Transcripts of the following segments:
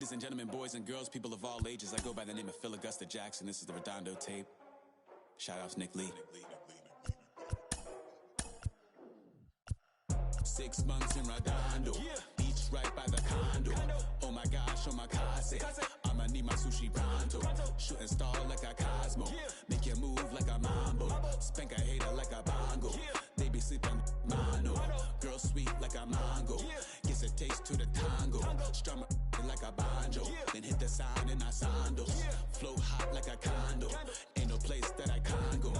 Ladies and gentlemen, boys and girls, people of all ages, I go by the name of Phil Augusta Jackson. This is the Redondo tape. Shout out to Nick Lee. 6 months in Redondo, beach right by the condo. Oh my gosh, oh my casa, I'ma need my sushi pronto. Shooting star like a Cosmo, make you move like a mambo. Spank a hater like a bongo. They be sleeping mono. Girl sweet like a mango. Gets a taste to the tango. Strum like a banjo. Then hit the sign in our sandals. Float hot like a condo. Ain't no place that I can't go.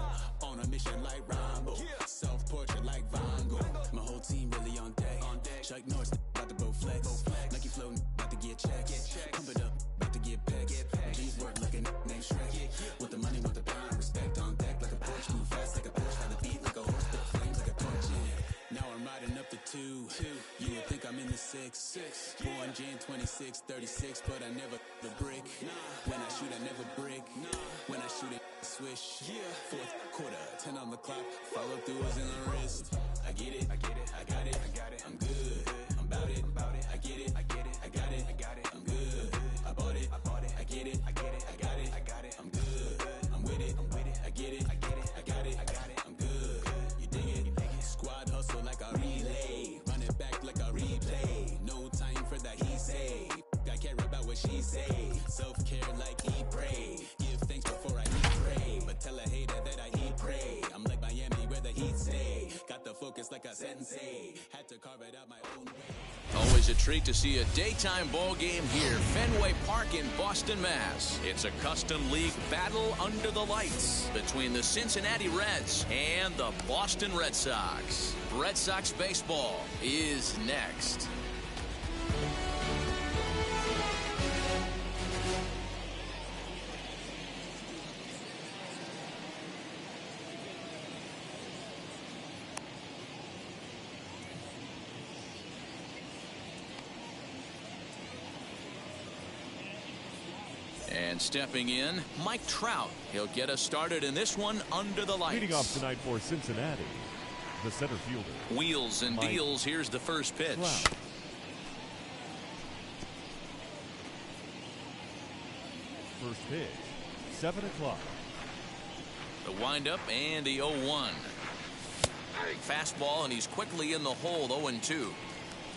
On a mission like Rambo. Self-portrait like Van Gogh. My whole team really on deck. Chuck Norris about to bow flex. Nike floating about to get checks. Pump it up about to get pecs. G's work like a named Shrek. With the money, with the power, respect on deck like a Porsche. Move fast like a Porsche. By the beat like a horse. Spit flames like a torch. Now I'm riding up the 2. You would think I'm in the 6. Born Jan 26, 36, but I never the brick. When I shoot, I never break. When I shoot it, swish. Fourth quarter, 10 on the clock. Follow through is in the wrist. I get it, I got it, I'm good. I'm about it, I get it, I got it, I'm good. I bought it, I get it, I got it, I'm good. I'm with it, I get it, I got it, I'm good. You dig it? Squad hustle like a relay. Run it back like a replay. No time for that he say. I care about what she say. Self-care like he pray. Give thanks before I eat pray. But tell a hater that I eat pray. I'm like Miami where the heat stay. Got the focus like a sensei. Had to carve it out my own way. Always a treat to see a daytime ball game here. Fenway Park in Boston, Mass. It's a custom league battle under the lights between the Cincinnati Reds and the Boston Red Sox. Red Sox baseball is next. And stepping in, Mike Trout. He'll get us started in this one under the lights. Leading off tonight for Cincinnati, the center fielder. Wheels and Mike deals. Here's the first pitch. Trout. First pitch, 7 o'clock. The windup and the 0-1. Fastball, and he's quickly in the hole, 0-2.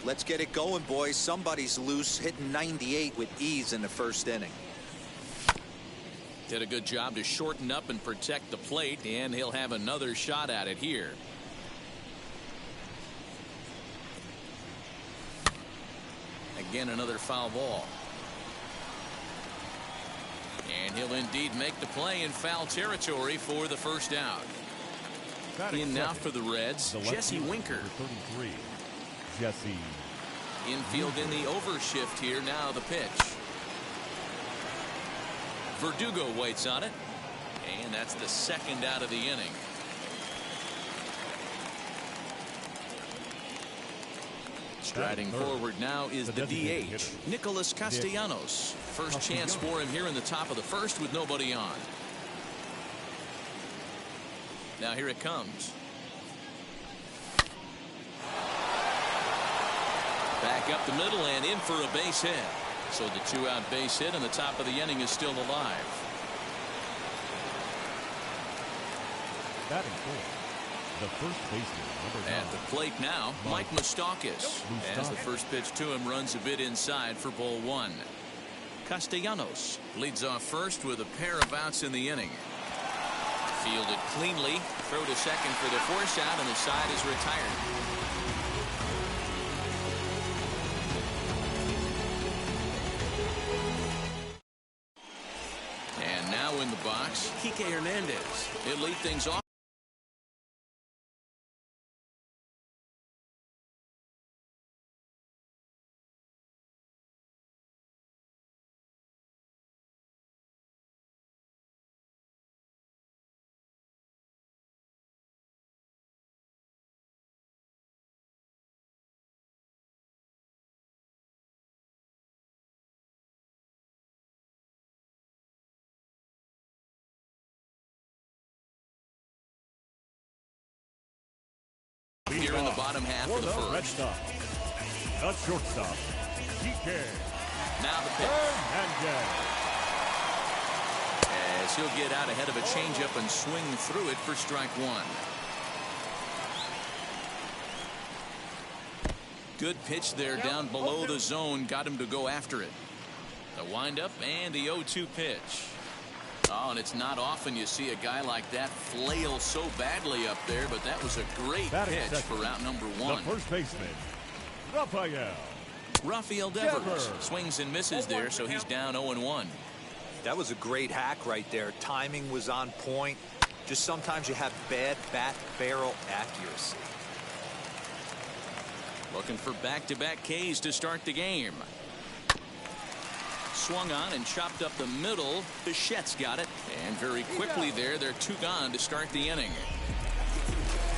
Let's get it going, boys. Somebody's loose, hitting 98 with ease in the first inning. Did a good job to shorten up and protect the plate, and he'll have another shot at it here. Again, another foul ball. And he'll indeed make the play in foul territory for the first out. In now for the Reds, Jesse Winker. 33. Jesse. Infield in the overshift here. Now the pitch. Verdugo waits on it, and that's the second out of the inning. Striding forward now is the DH, Nicholas Castellanos. First chance for him here in the top of the first with nobody on. Now here it comes. Back up the middle and in for a base hit. So the 2-out base hit and the top of the inning is still alive. Batting fourth, the first baseman, number 9. At the plate now, Mike Moustakas. As the first pitch to him runs a bit inside for ball 1. Castellanos leads off first with a pair of outs in the inning. Fielded cleanly, throw to second for the force out, and the side is retired. In the box, Kike Hernandez. He'll lead things off. Here in the bottom half of the first. Red Sox, the shortstop, Kike Now the pitch. As he'll get out ahead of a changeup and swing through it for strike one. Good pitch there down below the zone. Got him to go after it. The windup and the 0-2 pitch. Oh, and it's not often you see a guy like that flail so badly up there, but that was a great pitch for out number one. The first baseman, Rafael Devers swings and misses there, so he's down 0-1. That was a great hack right there. Timing was on point. Just sometimes you have bad bat barrel accuracy. Looking for back-to-back Ks to start the game. Swung on and chopped up the middle. Bichette's got it. And very quickly there, they're two gone to start the inning.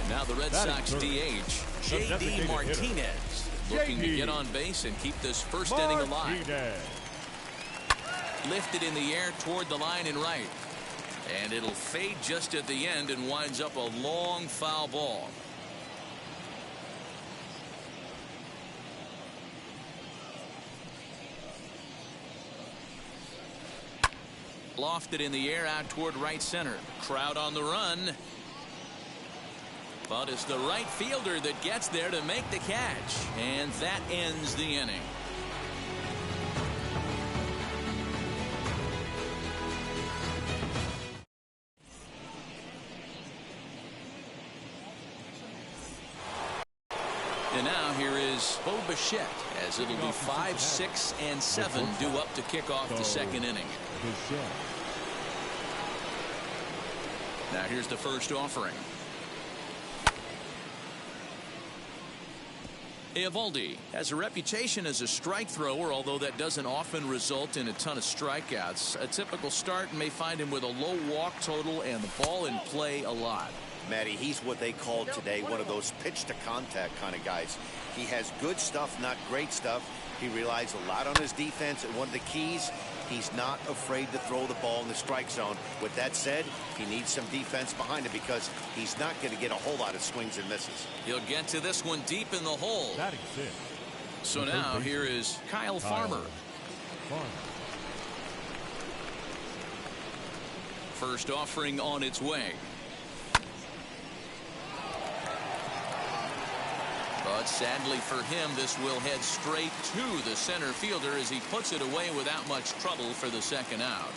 Now the Red Sox DH, J.D. Martinez, looking to get on base and keep this first inning alive. Lifted in the air toward the line and right. And it'll fade just at the end and winds up a long foul ball. Lofted in the air out toward right center. Crowd on the run. But it's the right fielder that gets there to make the catch. And that ends the inning. And now here is Bo Bichette, as it'll be 5, 6, and 7 due up to kick off the second inning. Now here's the first offering. Eovaldi has a reputation as a strike thrower, although that doesn't often result in a ton of strikeouts. A typical start may find him with a low walk total and the ball in play a lot. Matty, he's what they call today one of those pitch to contact kind of guys. He has good stuff, not great stuff. He relies a lot on his defense, and one of the keys, he's not afraid to throw the ball in the strike zone. With that said, he needs some defense behind him because he's not going to get a whole lot of swings and misses. He'll get to this one deep in the hole. So now here is Kyle Farmer. First offering on its way. But sadly for him, this will head straight to the center fielder as he puts it away without much trouble for the second out.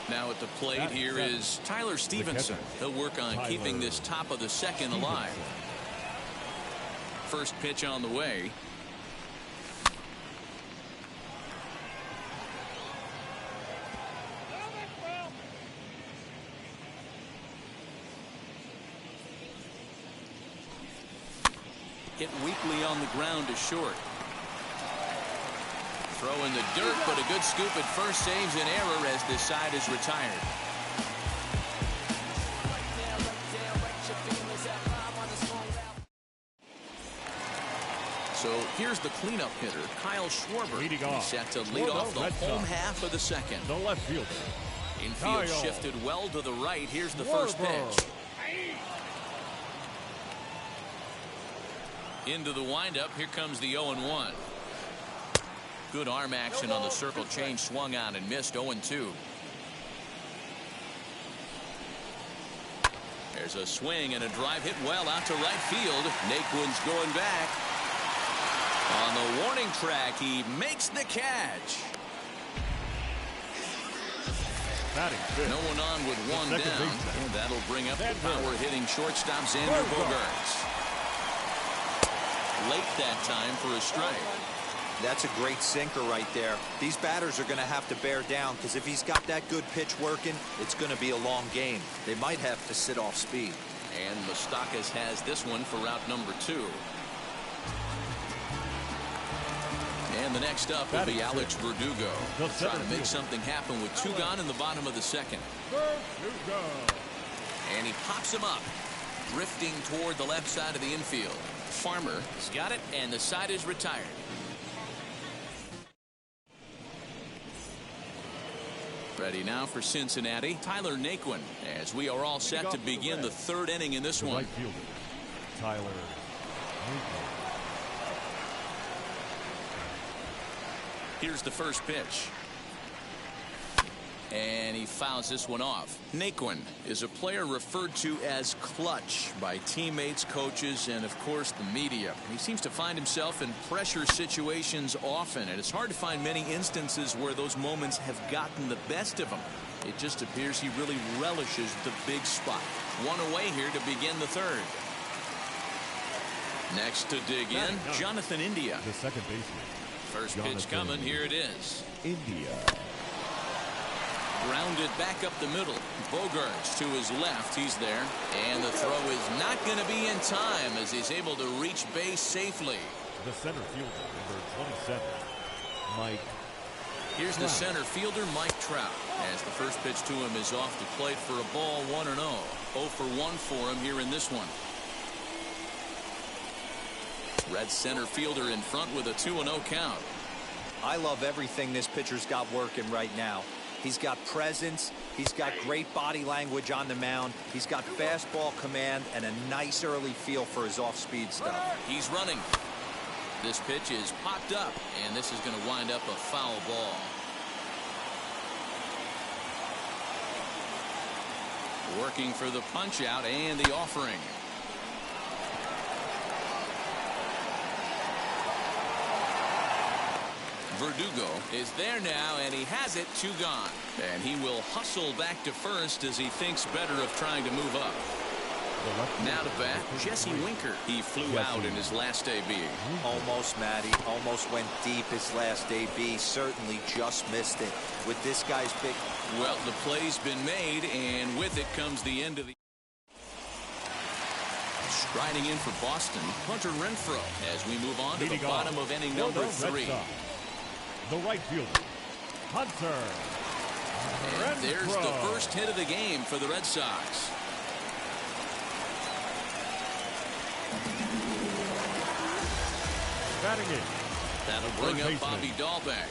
Now at the plate here is Tyler Stevenson. He'll work on keeping this top of the second alive. First pitch on the way. Hit weakly on the ground to short. Throw in the dirt, but a good scoop at first saves an error as this side is retired. So here's the cleanup hitter, Kyle Schwarber. He's set to lead off the home half of the second. The left fielder. Infield shifted well to the right. Here's the first pitch. Into the windup. Here comes the 0-1. Good arm action on the circle change. Swung on and missed. 0-2. There's a swing and a drive hit well out to right field. Naquin's going back. On the warning track, he makes the catch. No one on with one down. And that'll bring up the power hitting shortstop Xander Bogaerts. Late that time for a strike. That's a great sinker right there. These batters are going to have to bear down because if he's got that good pitch working, it's going to be a long game. They might have to sit off speed. And Moustakas has this one for route number 2. And the next up will be Alex Verdugo. Trying to make something happen with 2 gone in the bottom of the second. And he pops him up, drifting toward the left side of the infield. Farmer's got it, and the side is retired. Ready now for Cincinnati, Tyler Naquin, as we are all set to begin the third inning in this one. Right fielder, Tyler Naquin. Here's the first pitch. And he fouls this one off. Naquin is a player referred to as clutch by teammates, coaches, and of course the media. He seems to find himself in pressure situations often, and it's hard to find many instances where those moments have gotten the best of him. It just appears he really relishes the big spot. One away here to begin the third. Next to dig in, Jonathan India. The second baseman. First pitch coming. Here it is. India. Grounded back up the middle. Bogarts to his left. He's there. And the throw is not going to be in time as he's able to reach base safely. The center fielder, number 27, Mike. Here's the center fielder, Mike Trout. As the first pitch to him is off the plate for a ball, 1-0. 0 for 1 for him here in this one. Red center fielder in front with a 2-0 count. I love everything this pitcher's got working right now. He's got presence. He's got great body language on the mound. He's got fastball command and a nice early feel for his off-speed stuff. He's running. This pitch is popped up, and this is going to wind up a foul ball. Working for the punch out and the offering. Verdugo is there now, and he has it. 2 gone. And he will hustle back to first as he thinks better of trying to move up. Now to bat, Jesse Winker. He flew out in his last AB. Almost, Matty. Almost went deep his last AB. Certainly just missed it. With this guy's big... Well, the play's been made, and with it comes the end of the... Striding in for Boston, Hunter Renfroe, as we move on to the bottom of inning number 3. The right fielder, Hunter. And there's the first hit of the game for the Red Sox. Batting in. That'll bring up Bobby Dahlbeck.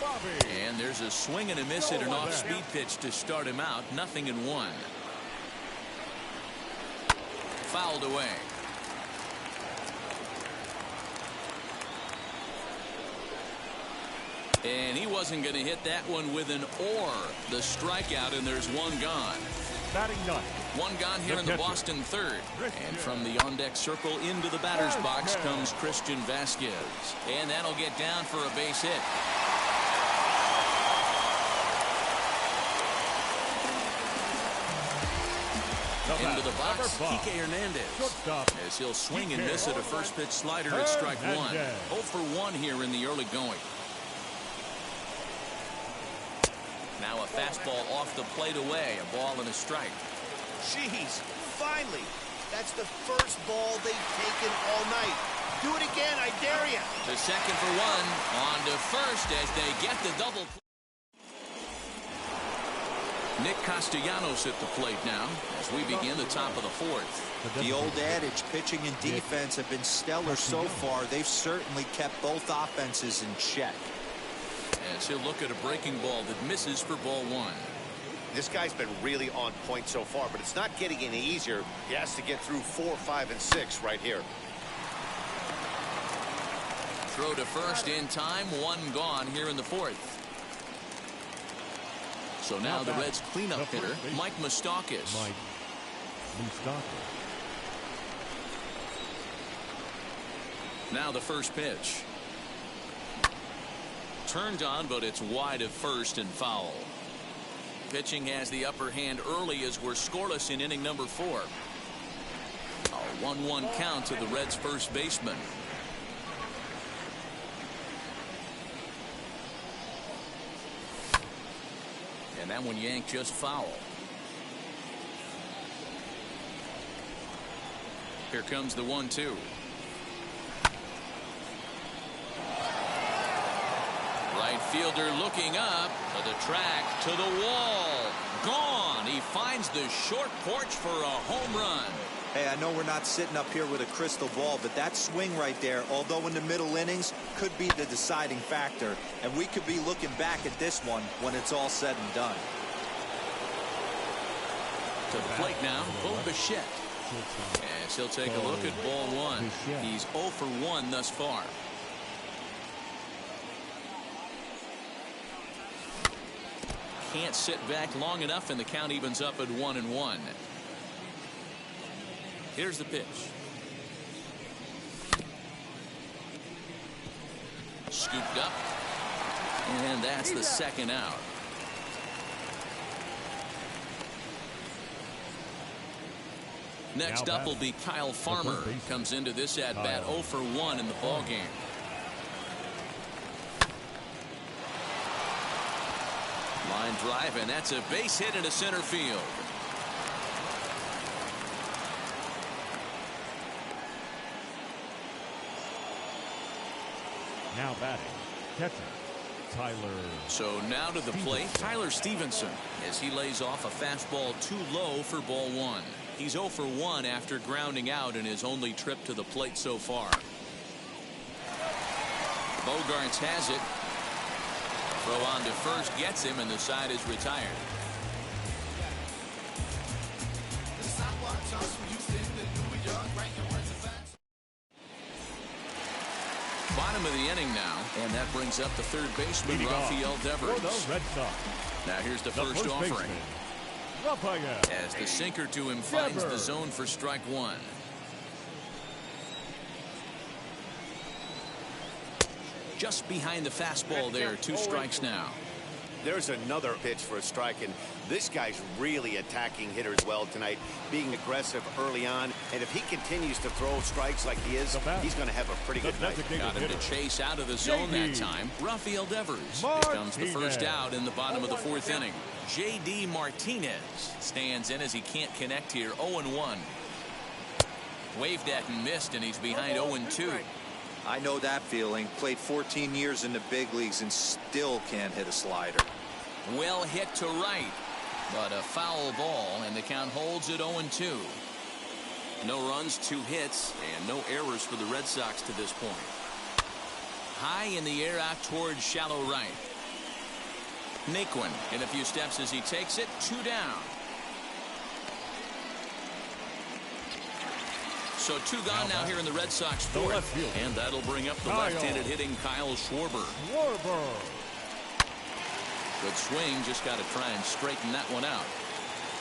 And there's a swing and a miss at an off-speed pitch to start him out. 0-1. Fouled away. And he wasn't going to hit that one with an or. The strikeout, and there's 1 gone. Batting ninth. 1 gone here in the Boston third. And from the on-deck circle into the batter's box comes Christian Vasquez. And that'll get down for a base hit. Into the box, Kike Hernandez. As he'll swing and miss at a first pitch slider at strike 1. 0 for 1 here in the early going. Now a fastball off the plate away. A ball and a strike. Jeez, finally. That's the first ball they've taken all night. Do it again, I dare you. The second for 1. On to first as they get the double. Nick Castellanos at the plate now as we begin the top of the 4th. The old adage, pitching and defense have been stellar so far. They've certainly kept both offenses in check. As he'll look at a breaking ball that misses for ball 1. This guy's been really on point so far, but it's not getting any easier. He has to get through 4, 5, and 6 right here. Throw to first in time. 1 gone here in the 4th. So now the Reds' cleanup hitter, Mike Moustakas. Now the first pitch. Turned on, but it's wide of first and foul. Pitching has the upper hand early as we're scoreless in inning number 4. A 1-1 count to the Reds' first baseman. And that one yanked just foul. Here comes the 1-2. Right fielder looking up to the track, to the wall. Gone. He finds the short porch for a home run. Hey, I know we're not sitting up here with a crystal ball, but that swing right there, although in the middle innings, could be the deciding factor. And we could be looking back at this one when it's all said and done. To the plate now, Bo Bichette. As he'll take a look at ball 1. He's 0 for 1 thus far. can't sit back long enough, and the count evens up at 1-1. Here's the pitch. Scooped up, and that's the second out. Next up will be Kyle Farmer. Comes into this at bat 0 for 1 in the ball game. Line drive, and that's a base hit into center field. Now batting, catcher, Tyler. So now to the plate, Tyler Stevenson, as he lays off a fastball too low for ball 1. He's 0 for 1 after grounding out in his only trip to the plate so far. Bogarts has it. Throw on to first gets him, and the side is retired. Bottom of the inning now, and that brings up the third baseman, Rafael Devers. Now here's the first offering. As the sinker to him finds the zone for strike 1. Just behind the fastball there, 2 strikes now. There's another pitch for a strike, and this guy's really attacking hitters well tonight, being aggressive early on, and if he continues to throw strikes like he is, he's going to have a pretty good night. Got him to chase out of the zone that time. Rafael Devers becomes the first out in the bottom of the 4th inning. J.D. Martinez stands in as he can't connect here. 0-1. Waved at and missed, and he's behind 0-2. I know that feeling. Played 14 years in the big leagues and still can't hit a slider. Well hit to right, but a foul ball, and the count holds at 0-2. No runs, 2 hits, and no errors for the Red Sox to this point. High in the air out towards shallow right. Naquin in a few steps as he takes it. 2 down. So 2 gone now here in the Red Sox 4th, and that'll bring up the left-handed hitting Kyle Schwarber. Good swing, just got to try and straighten that one out.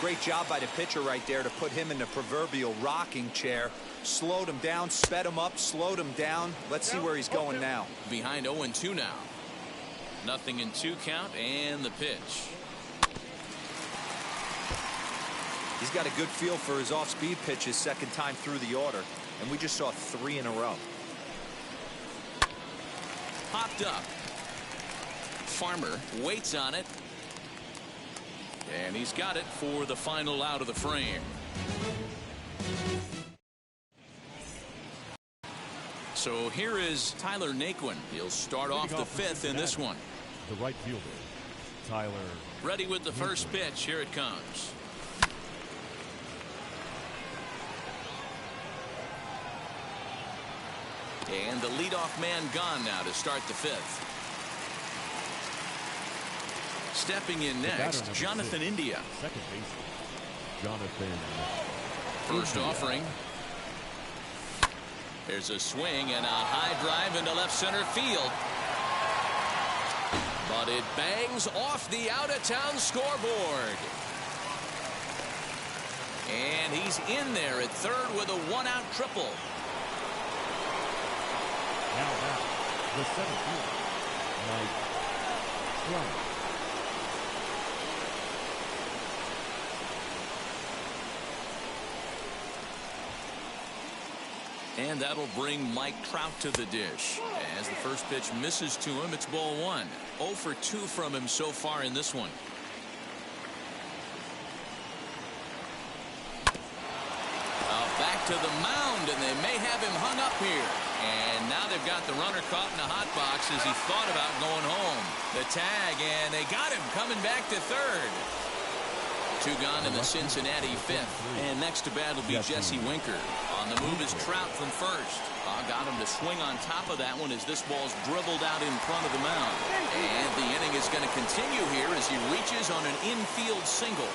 Great job by the pitcher right there to put him in the proverbial rocking chair. Slowed him down, sped him up, slowed him down. Let's see where he's going now. Behind 0-2 now. Nothing in 2 count, and the pitch. He's got a good feel for his off-speed pitches second time through the order, and we just saw 3 in a row. Popped up. Farmer waits on it, and he's got it for the final out of the frame. So here is Tyler Naquin. He'll start off the 5th in this one. The right fielder, Tyler. Ready with the first pitch. Here it comes. And the leadoff man gone now to start the 5th. Stepping in next, Jonathan India. Second baseman, Jonathan. First offering. There's a swing and a high drive into left center field. But it bangs off the out-of-town scoreboard. And he's in there at third with a 1-out triple. Now back, the center fielder, Mike Trout. And that'll bring Mike Trout to the dish. As the first pitch misses to him, it's ball 1. 0 for 2 from him so far in this one. Back to the mound, and they may have him hung up here. And now they've got the runner caught in the hot box as he thought about going home. The tag, and they got him coming back to third. 2 gone in the Cincinnati 5th. And next to bat will be Jesse Winker. On the move is Trout from first. Got him to swing on top of that one as this ball's dribbled out in front of the mound. And the inning is going to continue here as he reaches on an infield single.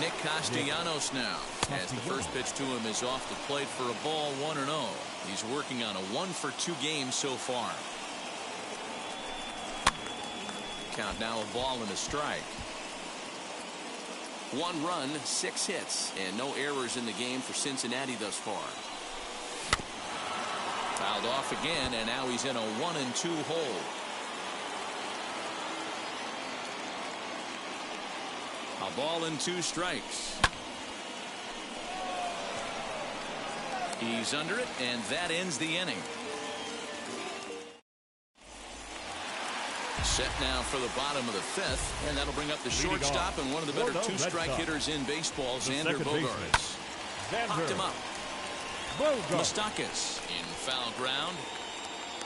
Nick Castellanos now, as the first pitch to him is off the plate for a ball 1-0. He's working on a 1 for 2 game so far. count now, a ball and a strike. 1 run, 6 hits, and no errors in the game for Cincinnati thus far. Fouled off again, and now he's in a 1-2 hole. A ball and 2 strikes. He's under it, and that ends the inning. Set now for the bottom of the 5th, and that'll bring up the shortstop and one of the better 2-strike hitters in baseball, Xander Bogaerts. Popped him up. Moustakas in foul ground.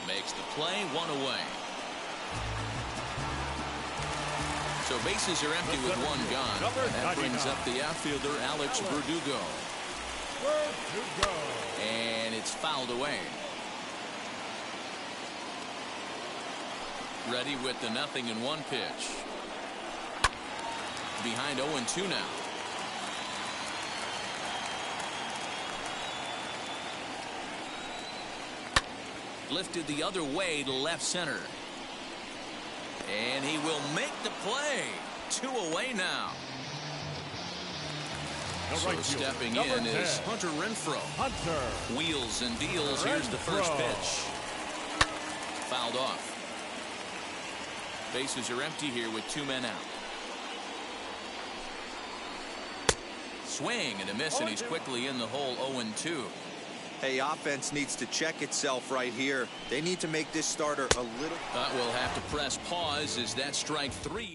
Makes the play, 1 away. So bases are empty with 1 gone. And that brings up the outfielder, Alex Verdugo. And it's fouled away. Ready with the 0-1 pitch. Behind 0-2 now. Lifted the other way to left center. And he will make the play. 2 away now. So stepping in is Hunter Renfroe. Wheels and deals. Here's the first pitch. Fouled off. Bases are empty here with 2 men out. Swing and a miss, and he's quickly in the hole. 0-2. Hey, offense needs to check itself right here. They need to make this starter a little. We'll have to press pause as that strike 3.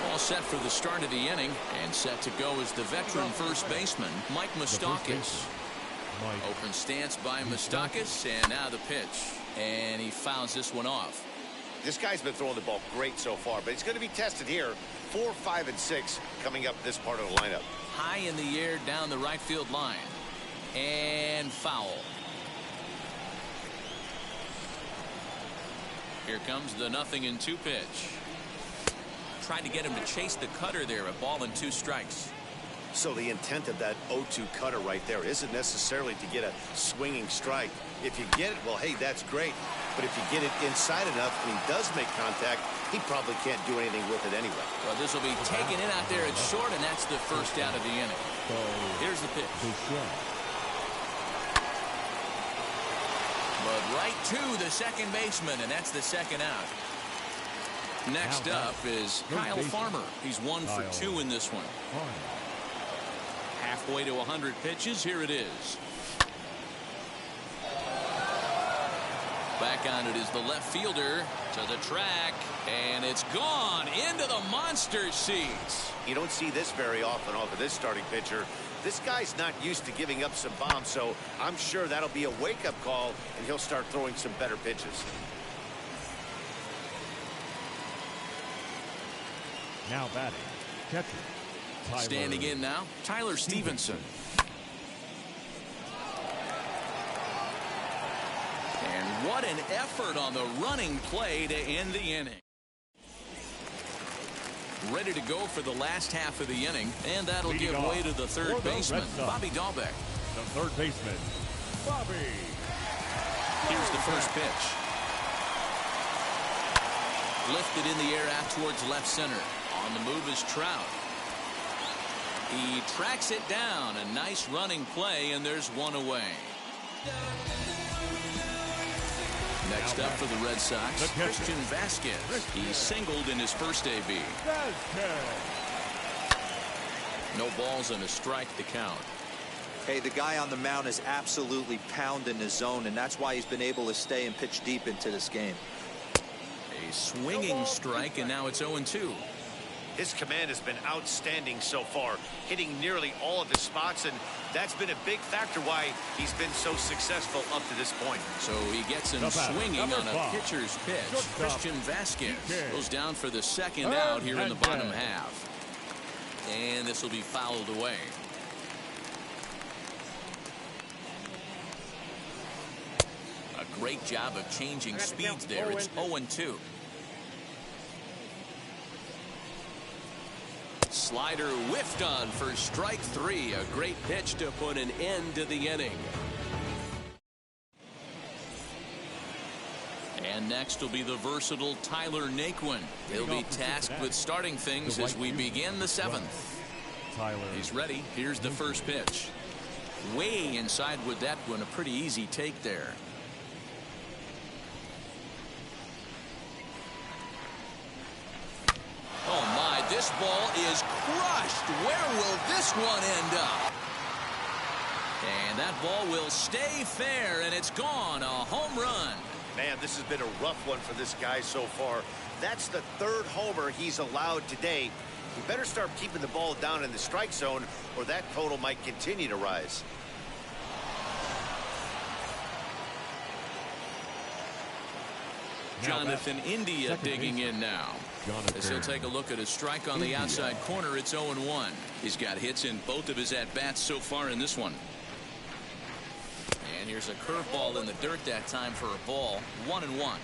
All set for the start of the inning, and set to go is the veteran first baseman, Mike Moustakas. Open stance by Moustakas, and now the pitch. And he fouls this one off. This guy's been throwing the ball great so far, but he's going to be tested here. 4, 5, and 6 coming up this part of the lineup. High in the air down the right field line. And foul. Here comes the 0-2 pitch. Tried to get him to chase the cutter there. A ball and 2 strikes. So the intent of that 0-2 cutter right there isn't necessarily to get a swinging strike. If you get it, well, hey, that's great. But if you get it inside enough and he does make contact, he probably can't do anything with it anyway. Well, this will be taken in out there at short, and that's the first out of the inning. Here's the pitch. But right to the second baseman, and that's the second out. Next up is Kyle Farmer. He's 1 for 2 in this one. Halfway to 100 pitches. Here it is. Back on it is the left fielder to the track, and it's gone into the monster seats. You don't see this very often off of this starting pitcher. This guy's not used to giving up some bombs, so I'm sure that'll be a wake-up call, and he'll start throwing some better pitches. Now batting, catcher. Standing in now, Tyler Stevenson. And what an effort on the running play to end the inning. Ready to go for the last half of the inning, and that'll give way to the third baseman, Bobby Dahlbeck. The third baseman, Bobby. Here's the first pitch. Lifted in the air out towards left center. On the move is Trout. He tracks it down. A nice running play, and there's 1 away. Next up for the Red Sox, Christian Vasquez. He singled in his first AB. No balls and a strike to count. Hey, the guy on the mound is absolutely pounding his zone, and that's why he's been able to stay and pitch deep into this game. A swinging strike, and now it's 0-2. His command has been outstanding so far, hitting nearly all of his spots, and that's been a big factor why he's been so successful up to this point. So he gets him swinging on a pitcher's pitch. Christian Vasquez goes down for the second out here in the bottom half. And this will be fouled away. A great job of changing speeds there. It's 0-2. Slider whiffed on for strike 3. A great pitch to put an end to the inning. And next will be the versatile Tyler Naquin. He'll be tasked with starting things as we begin the 7th. He's ready. Here's the first pitch. Way inside with that one. A pretty easy take there. Oh my, this ball is crushed. Where will this one end up? And that ball will stay fair, and it's gone. A home run. Man, this has been a rough one for this guy so far. That's the 3rd homer he's allowed today. He better start keeping the ball down in the strike zone, or that total might continue to rise. Jonathan India digging in now. As he'll take a look at his strike on the outside corner, it's 0-1. He's got hits in both of his at-bats so far in this one. And here's a curveball in the dirt that time for a ball. 1-1.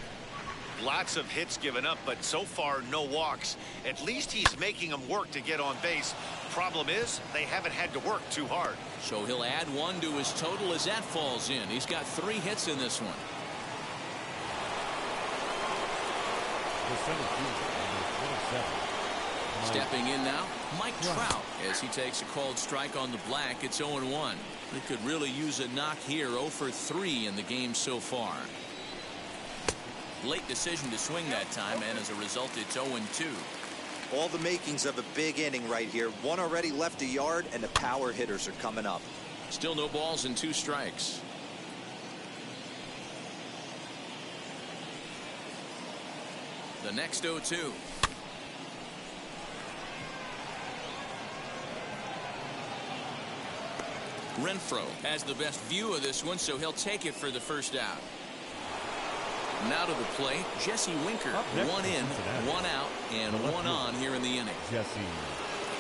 Lots of hits given up, but so far no walks. At least he's making them work to get on base. Problem is, they haven't had to work too hard. So he'll add 1 to his total as that falls in. He's got 3 hits in this one. Stepping in now, Mike Trout, as he takes a called strike on the black. It's 0-1. He could really use a knock here. 0 for 3 in the game so far. Late decision to swing that time, and as a result, it's 0-2. All the makings of a big inning right here. 1 already left a yard, and the power hitters are coming up. Still no balls and 2 strikes. The next 0-2. Renfroe has the best view of this one, so he'll take it for the first out. Now to the plate, Jesse Winker. 1 in, 1 out, and 1 on here in the inning. Jesse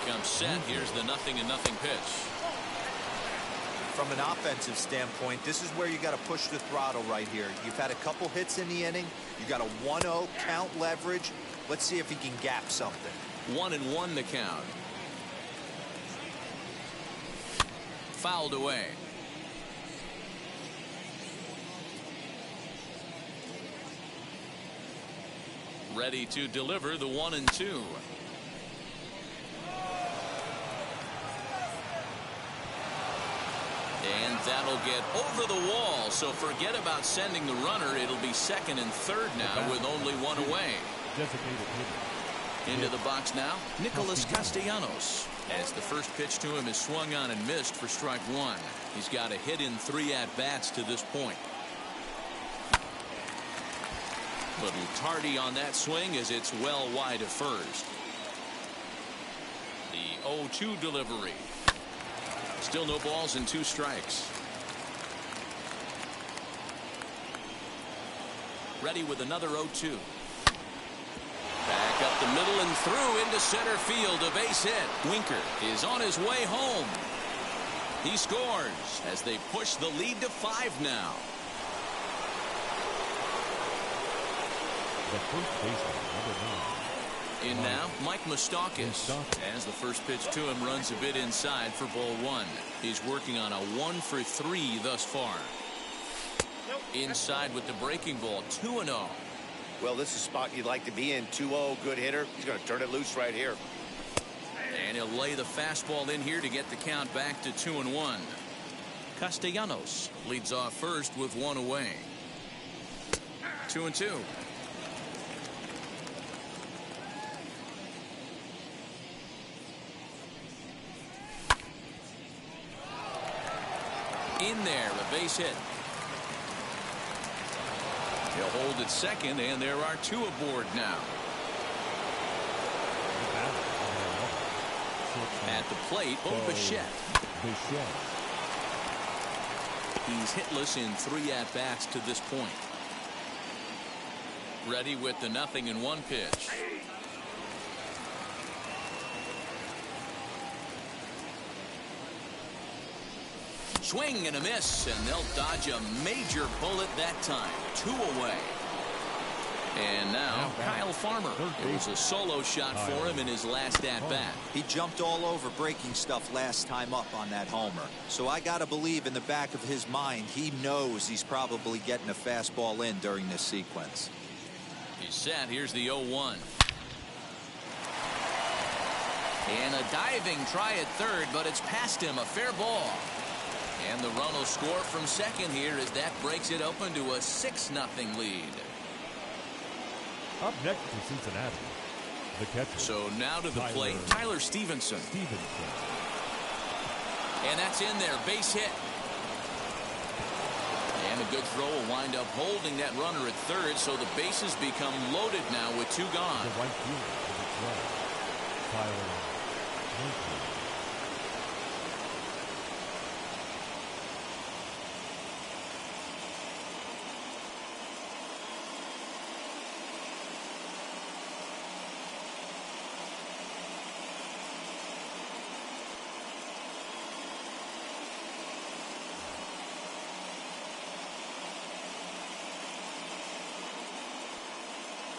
comes set. Here's the 0-0 pitch. From an offensive standpoint, this is where you got to push the throttle right here. You've had a couple hits in the inning. You got a 1-0 count leverage. Let's see if he can gap something. 1-1 the count. Fouled away. Ready to deliver the 1-2. And that'll get over the wall. So forget about sending the runner. It'll be 2nd and 3rd now with only 1 away. Into the box now, Nicholas Castellanos. As the first pitch to him is swung on and missed for strike 1. He's got a hit in 3 at-bats to this point. Little tardy on that swing as it's well wide of first. The 0-2 delivery. Still no balls and 2 strikes. Ready with another 0-2. Back up the middle and through into center field. A base hit. Winker is on his way home. He scores as they push the lead to 5 now. The first baseman, number 9. In now, Mike Moustakas. As the first pitch to him runs a bit inside for ball 1. He's working on a 1 for 3 thus far. Inside with the breaking ball. 2-0. Well, this is a spot you'd like to be in. 2-0, good hitter. He's going to turn it loose right here. And he'll lay the fastball in here to get the count back to 2-1. Castellanos leads off first with 1 away. 2-2. In there, a base hit. He'll hold at 2nd, and there are 2 aboard now. At the plate, Bichette. He's hitless in 3 at-bats to this point. Ready with the 0-1 pitch. Swing and a miss, and they'll dodge a major bullet that time. 2 away. And now Kyle Farmer. It was a solo shot for him in his last at-bat. He jumped all over breaking stuff last time up on that homer. So I got to believe in the back of his mind, he knows he's probably getting a fastball in during this sequence. He's set. Here's the 0-1. And a diving try at third, but it's past him. A fair ball. And the run will score from second here as that breaks it open to a 6-0 lead. Up next to Cincinnati, the catcher. So now to the plate, Tyler Stevenson. And that's in there, base hit. And a good throw will wind up holding that runner at third, so the bases become loaded now with 2 gone. The right fielder for the club, Tyler Naquin.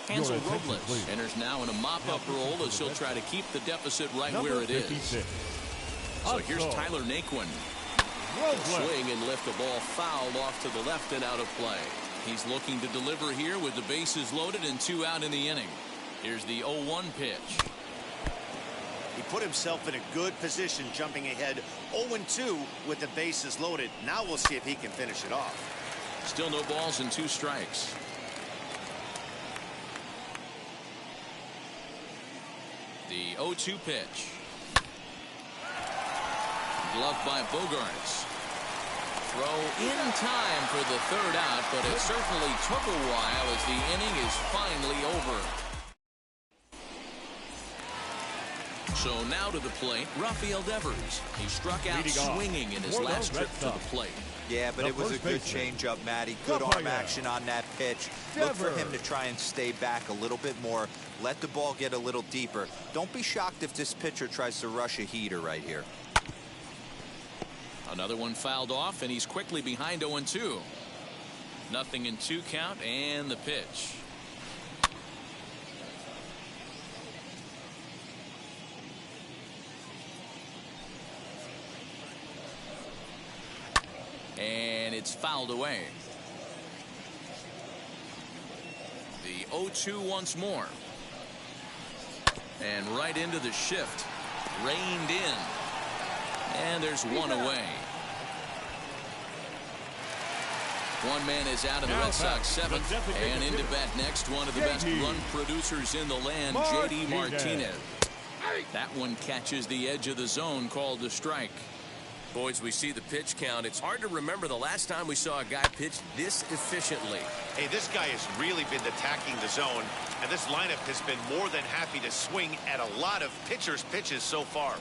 Hansel Robles enters now in a mop-up role as he'll try to keep the deficit right where it is. So here's Tyler Naquin. Swing and lift the ball fouled off to the left and out of play. He's looking to deliver here with the bases loaded and 2 out in the inning. Here's the 0-1 pitch. He put himself in a good position jumping ahead 0-2 with the bases loaded. Now we'll see if he can finish it off. Still no balls and 2 strikes. The 0-2 pitch. Gloved by Bogarts. Throw in time for the 3rd out, but it certainly took a while as the inning is finally over. So now to the plate, Rafael Devers. He struck out swinging in his last trip to the plate. Yeah, but it was a good changeup, Matty. Good arm action on that pitch. Look for him to try and stay back a little bit more. Let the ball get a little deeper. Don't be shocked if this pitcher tries to rush a heater right here. Another one fouled off, and he's quickly behind 0-2. 0-2 count, and the pitch. And it's fouled away. The 0-2 once more. And right into the shift. Reined in. And there's one away. One man is out of the Red Sox 7th. And into bat next, one of the best run producers in the land, J.D. Martinez. That one catches the edge of the zone, called a strike. Boys, we see the pitch count. It's hard to remember the last time we saw a guy pitch this efficiently. Hey, this guy has really been attacking the zone, and this lineup has been more than happy to swing at a lot of pitchers' pitches so far.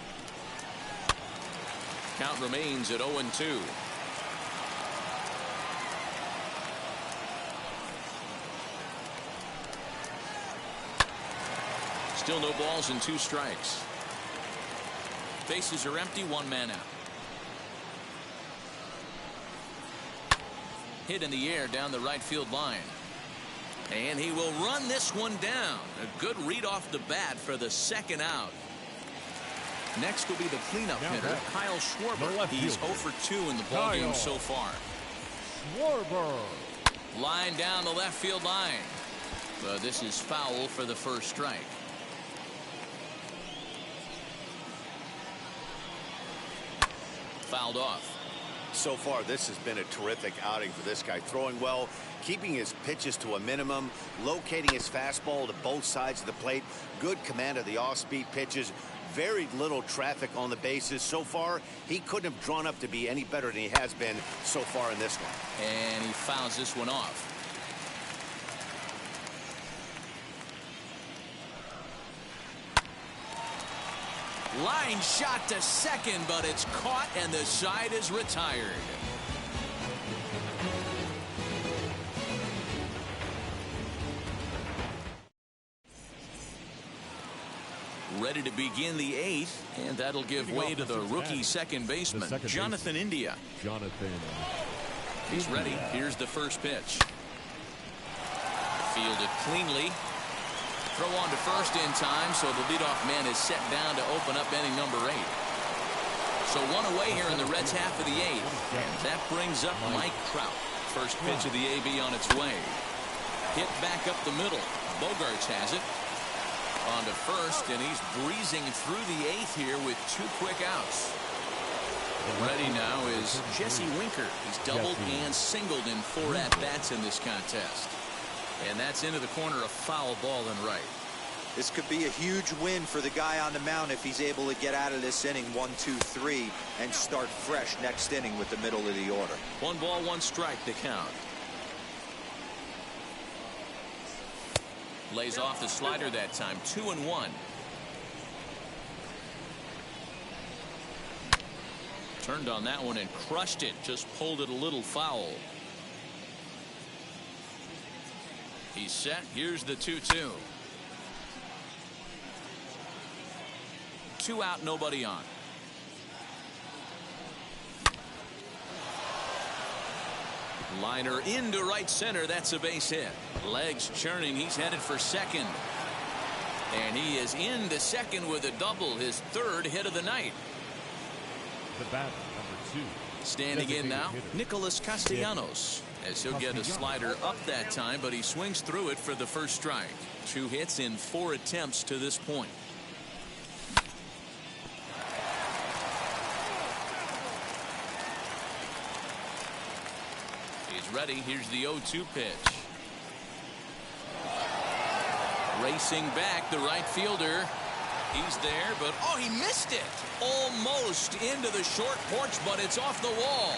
Count remains at 0-2. Still no balls and 2 strikes. Bases are empty, 1 man out. Hit in the air down the right field line. And he will run this one down. A good read off the bat for the 2nd out. Next will be the cleanup hitter, Kyle Schwarber. He's 0 for 2 in the ballgame so far. Schwarber. Line down the left field line. But this is foul for the 1st strike. Fouled off. So far, this has been a terrific outing for this guy. Throwing well, keeping his pitches to a minimum, locating his fastball to both sides of the plate. Good command of the off-speed pitches. Very little traffic on the bases. So far, he couldn't have drawn up to be any better than he has been so far in this one. And he fouls this one off. Line shot to second, but it's caught and the side is retired. Ready to begin the 8th, and that'll give way to the rookie second baseman, Jonathan India. He's ready. Here's the 1st pitch. Fielded it cleanly. Throw on to first in time, so the leadoff man is set down to open up inning number 8. So one away here in the Reds' half of the 8th. And that brings up Mike Trout. First pitch of the AB on its way. Hit back up the middle. Bogarts has it. On to first, and he's breezing through the 8th here with 2 quick outs. Ready now is Jesse Winker. He's doubled and singled in 4 at-bats in this contest. And that's into the corner, a foul ball and right. This could be a huge win for the guy on the mound if he's able to get out of this inning 1, 2, 3 and start fresh next inning with the middle of the order. 1 ball, 1 strike to count. Lays off the slider that time. 2-1. Turned on that one and crushed it. Just pulled it a little foul. He's set. Here's the 2-2. 2 out, nobody on. Liner into right center. That's a base hit. Legs churning. He's headed for second. And he is into second with a double. His 3rd hit of the night. The batter, number 2. Standing in now, Nicholas Castellanos. As he'll get a slider up that time, but he swings through it for the first strike. 2 hits in 4 attempts to this point. He's ready. Here's the 0-2 pitch. Racing back, the right fielder. He's there, but oh, he missed it. Almost into the short porch, but it's off the wall.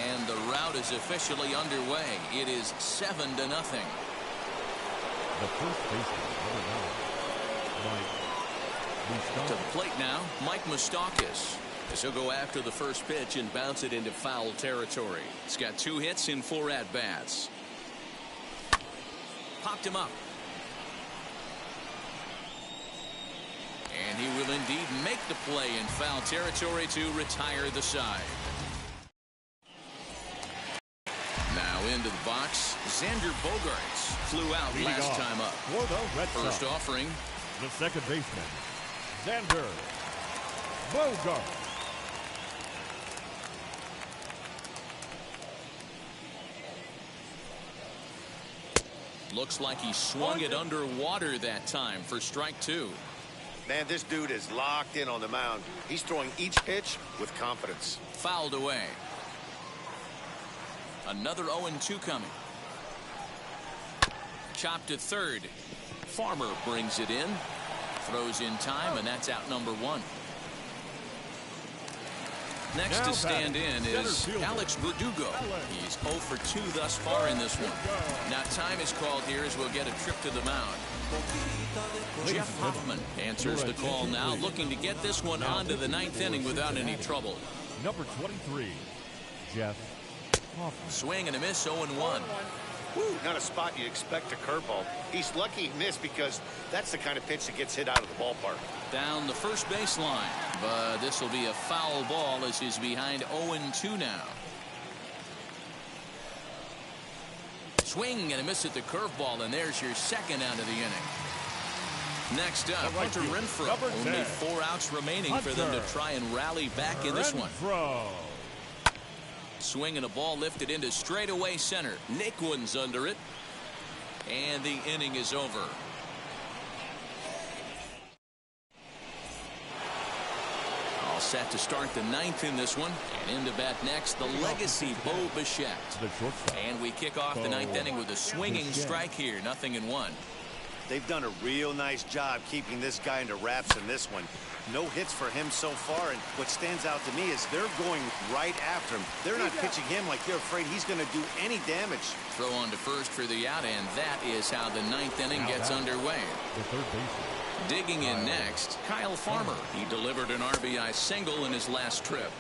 And the rout is officially underway. It is 7-0. The first baseman, number 9, Mike. To the plate now, Mike Moustakas. As he'll go after the first pitch and bounce it into foul territory. He's got 2 hits in 4 at-bats. Popped him up. And he will indeed make the play in foul territory to retire the side. Now into the box, Xander Bogarts flew out Leading last off time up. for the Red First Sox, offering. the second baseman, Xander Bogarts. Looks like he swung it underwater that time for strike 2. Man, this dude is locked in on the mound. He's throwing each pitch with confidence. Fouled away. Another 0-2 coming. Chopped to third. Farmer brings it in. Throws in time, and that's out number 1. Next Now to stand in is center fielder, Alex Verdugo. He's 0 for 2 thus far in this one. Now time is called here as we'll get a trip to the mound. Jeff Hoffman answers the call now, looking to get this one onto the 9th inning without any trouble. Number 23, Jeff Hoffman. Swing and a miss, 0-1. Woo, not a spot you'd expect a curveball. He's lucky he missed because that's the kind of pitch that gets hit out of the ballpark. Down the first baseline, but this will be a foul ball as he's behind 0-2 now. Swing and a miss at the curveball, and there's your second out of the inning. Next up, Hunter Renfroe. Only 4 outs remaining for them to try and rally back in this one. Swing and a ball lifted into straightaway center. Naquin's under it. And the inning is over. All set to start the 9th in this one. And into bat next, the legacy Bo Bichette. And we kick off the 9th inning with a swinging strike here. 0-1. They've done a real nice job keeping this guy into wraps in this one. No hits for him so far, and what stands out to me is they're going right after him. They're not pitching him like they're afraid he's going to do any damage. Throw on to first for the out, and that is how the 9th inning gets underway. The third baseman. Digging in next, Kyle Farmer. He delivered an RBI single in his last trip.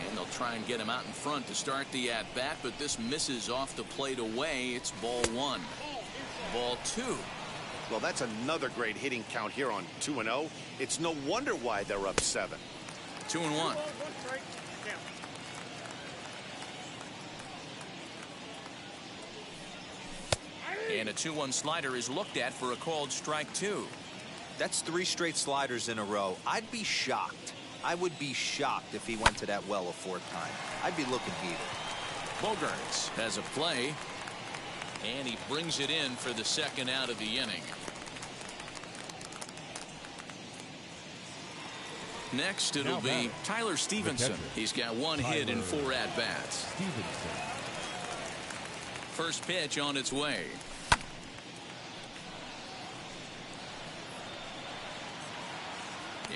And they'll try and get him out in front to start the at-bat, but this misses off the plate away. It's ball 1. Ball 2. Well, that's another great hitting count here on 2-0. It's no wonder why they're up 7. 2-1. And a 2-1 slider is looked at for a called strike 2. That's 3 straight sliders in a row. I'd be shocked. I would be shocked if he went to that well a 4th time. I'd be looking heated. Bogaerts has a play, and he brings it in for the 2nd out of the inning. Next, it'll be Tyler Stevenson. He's got 1 hit in 4 at-bats. First pitch on its way.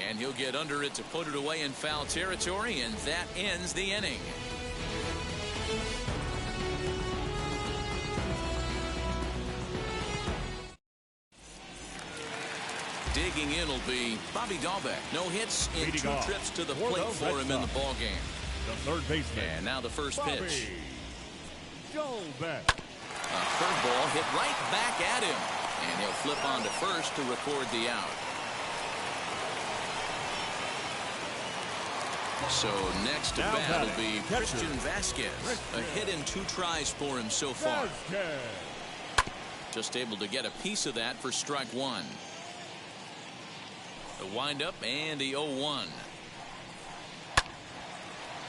And he'll get under it to put it away in foul territory, and that ends the inning. Digging in will be Bobby Dahlbeck. No hits in 2 trips to the plate for him in the ballgame. The 3rd baseman. And now the first pitch. Dahlbeck. A curveball hit right back at him. And he'll flip on to first to record the out. So next to bat will be Christian Vasquez. A hit in 2 tries for him so far. Just able to get a piece of that for strike 1. The windup and the 0-1.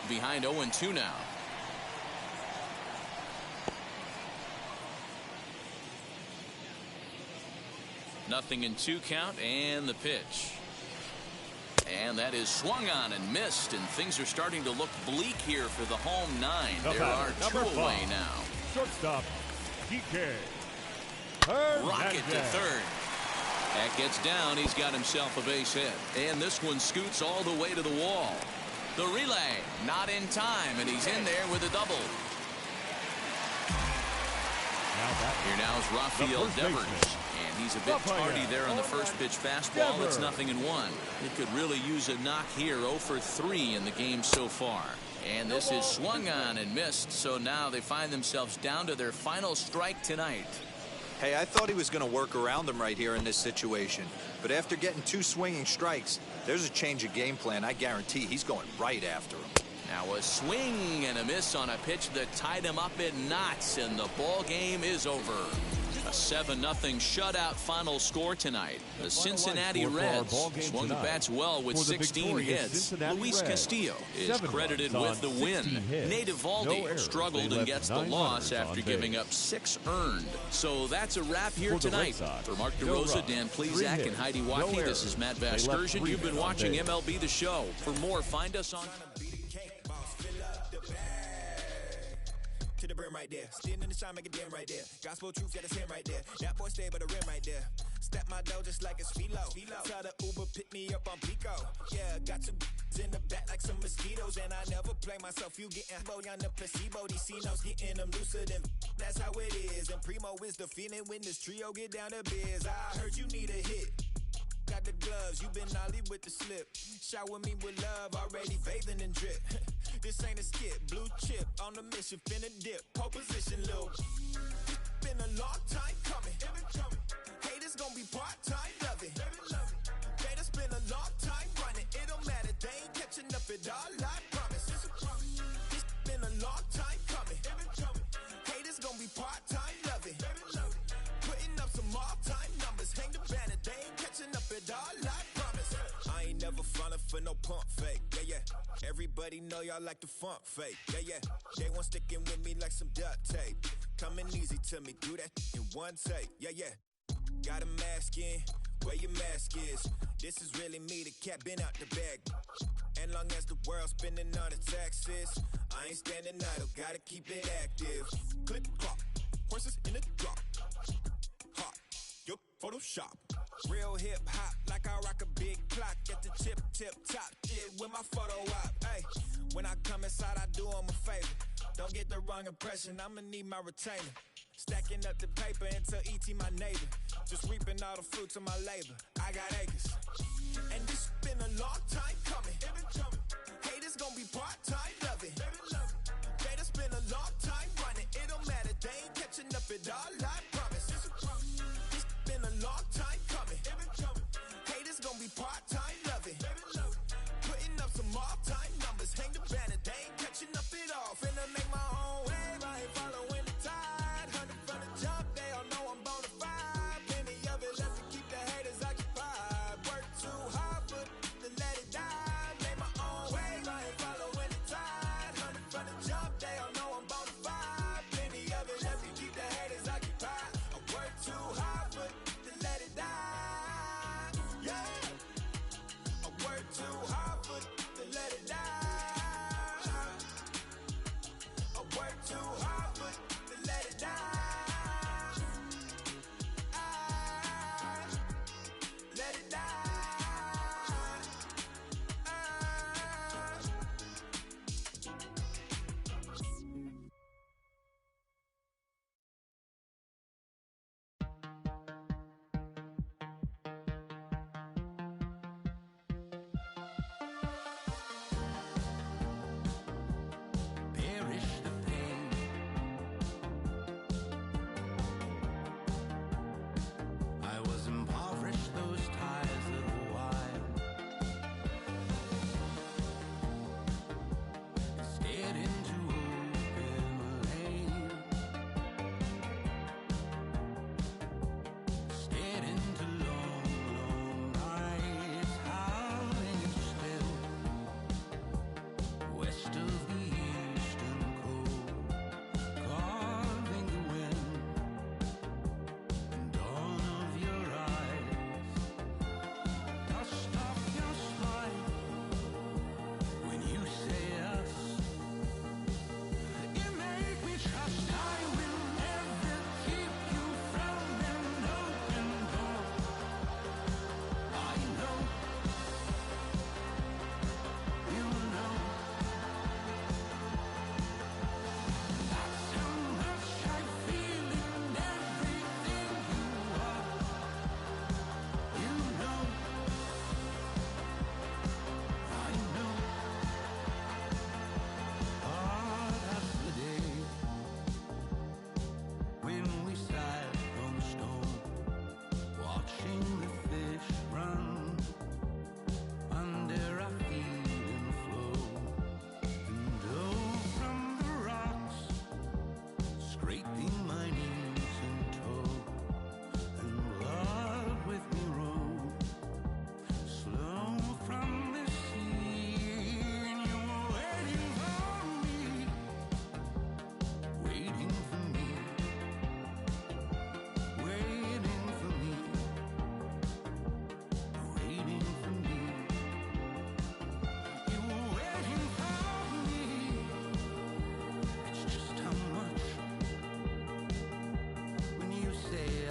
Behind 0-2 now. Nothing in 2 count, and the pitch. And that is swung on and missed, and things are starting to look bleak here for the home 9. There are 2 away now. Shortstop, DK. Rocket to third. That gets down. He's got himself a base hit. And this one scoots all the way to the wall. The relay, not in time, and he's in there with a double. Here now is Rafael Devers. And he's a bit tardy there on the first pitch fastball. It's 0-1. He could really use a knock here. 0 for 3 in the game so far. And this is swung on and missed. So now they find themselves down to their final strike tonight. Hey, I thought he was going to work around him right here in this situation. But after getting 2 swinging strikes, there's a change of game plan. I guarantee he's going right after him. Now a swing and a miss on a pitch that tied him up in knots, and the ball game is over. A 7-0 shutout final score tonight. The Cincinnati Reds swung the bats well with 16 hits. Luis Castillo is credited with the win. Nate Eovaldi struggled and gets the loss after giving up 6 earned. So that's a wrap here tonight. For Mark DeRosa, Dan Plesac, and Heidi Waukee, this is Matt Vasgersian. You've been watching MLB The Show. For more, find us on... To the brim right there. Standing in the shine, make a dim right there. Gospel truth, yeah, that's him right there. That boy stay by the rim right there. Step my dough just like it's philo. Tell the Uber, pick me up on Pico. Yeah, got some in the back like some mosquitoes. And I never play myself. You getting boy on the placebo. These C-notes getting them looser than that's how it is. And Primo is the feeling when this trio get down to biz. I heard you need a hit. Got the gloves, you been ollie with the slip. Shower me with love, already bathing and drip. This ain't a skip, blue chip on the mission, finna dip. Pole position, lil'. It's been a long time coming. Haters gonna be part-time loving. Haters been a long time running. It don't matter, they ain't catching up at all, I promise. It's been a long time coming. Haters gonna be part-time loving. Putting up some all-time numbers. Hang the banner, they ain't catching up at all, I promise. I ain't never falling for no pump fake, yeah. Everybody know y'all like the funk fake, yeah. They want sticking with me like some duct tape. Coming easy to me, do that in one take, yeah. Got a mask in, where your mask is. This is really me, the cat been out the bag. And long as the world's spending on the taxes, I ain't standing idle, gotta keep it active. Click clock, horses in the drop. Hot, yup, Photoshop. Real hip hop, like I rock a big clock at the tip top. Shit with my photo op. Hey, when I come inside, I do them a favor. Don't get the wrong impression, I'ma need my retainer. Stacking up the paper until E.T. my neighbor. Just reaping all the fruits of my labor. I got acres. And this been a long time coming. Haters gonna be part-time loving. Haters been a long time running. It don't matter, they ain't catching up at all, I promise. It's been a long time coming. Haters gonna be part-time loving. Putting up some all-time numbers. Hang the banner, they ain't catching up at all. Finna make my own wave, I ain't following the tide. 100 from the jump, they all know I'm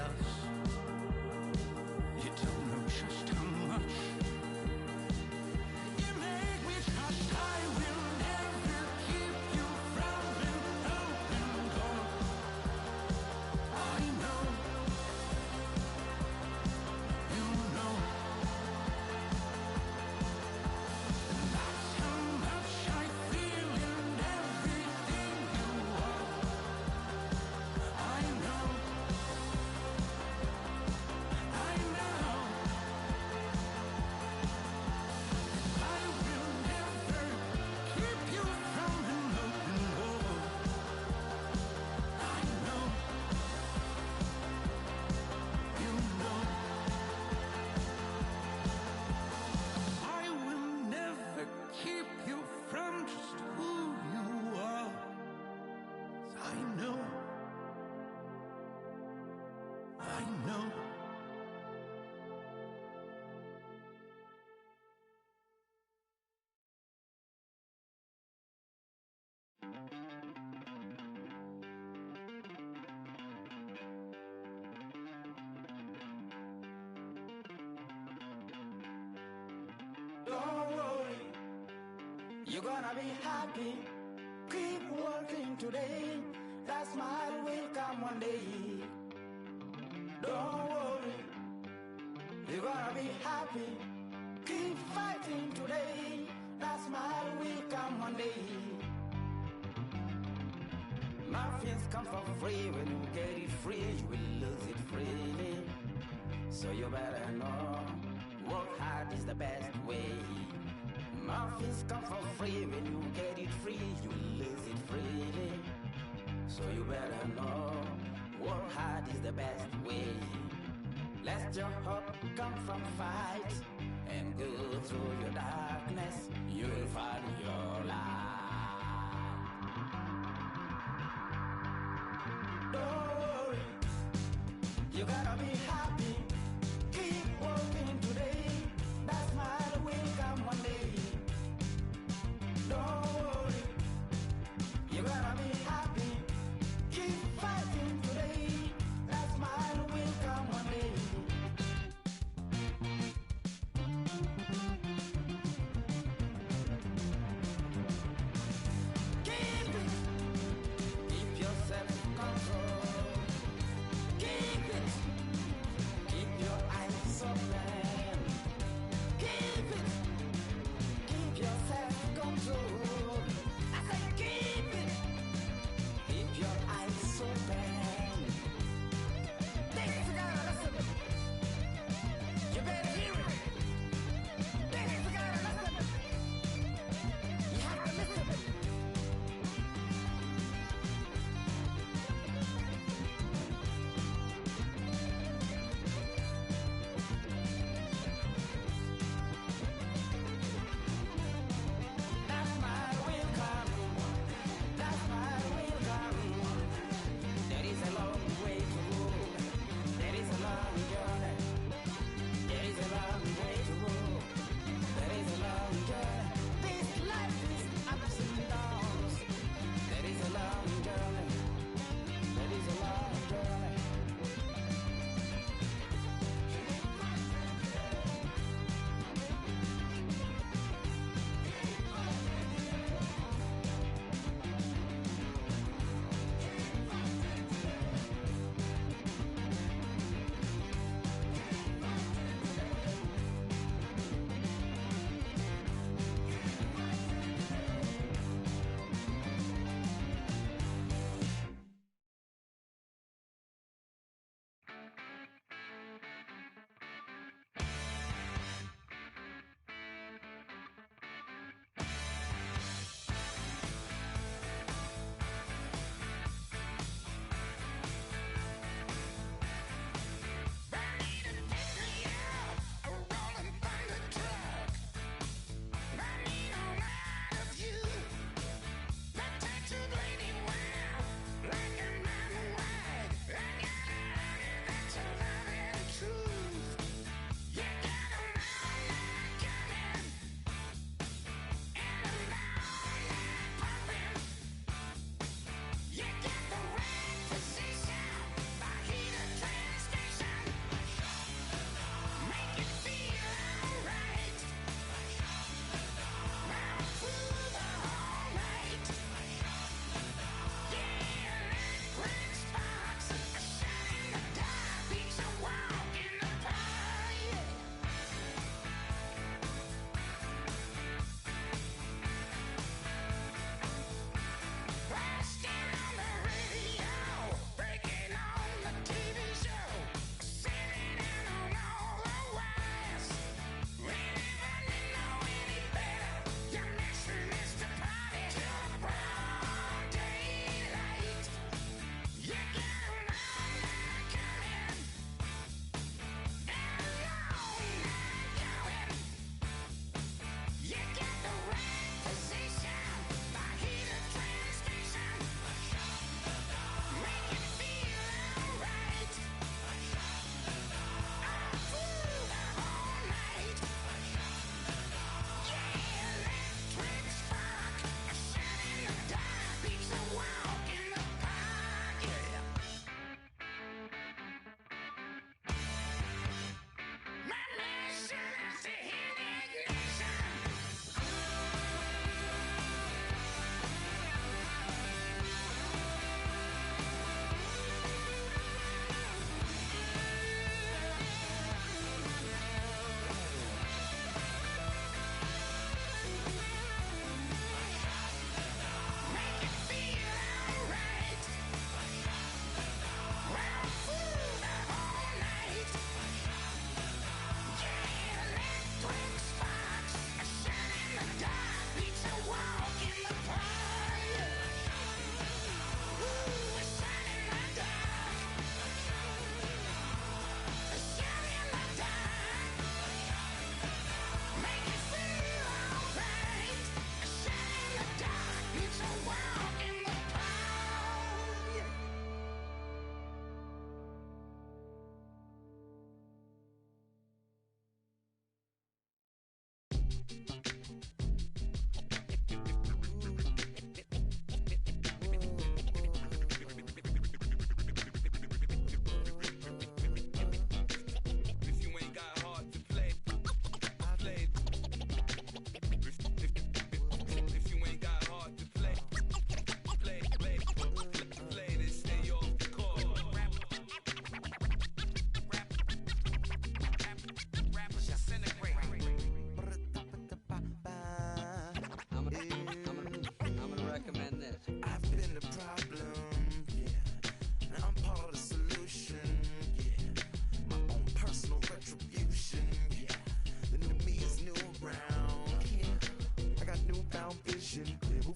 else. You don't know just how much you make me trust. I will never keep you from an open door. I know, you know. That's how much I feel in everything you are. I know, I know. I will never keep you from an open door. I know, you know. I will never keep you from just who you are. I know, I know. Don't worry, you're gonna be happy. Keep working today. That smile will come one day. Don't worry, you're gonna be happy. Keep fighting today. That smile will come one day. Muffins come for free. When you get it free, you will lose it freely. So you better know, work hard is the best way. Muffins come for free. When you get it free, you will lose it freely. So you better know, work hard is the best way. Let your hope come from fight and go through your darkness. You'll find your light. Don't worry, you gotta be happy. Keep working today. That smile will come one day. Don't worry, you gotta be happy. Keep fighting today. That smile will come one day. Keep it. Keep your self-control. Keep it.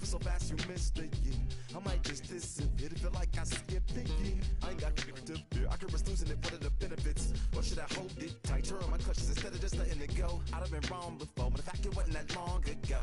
so fast you missed the year. I might just disappear to feel like I skipped the year. I ain't got to fear. I could risk losing it for the benefits. Or should I hold it tight? Turn on my clutches instead of just letting it go. I'd have been wrong before, but the fact it wasn't that long ago.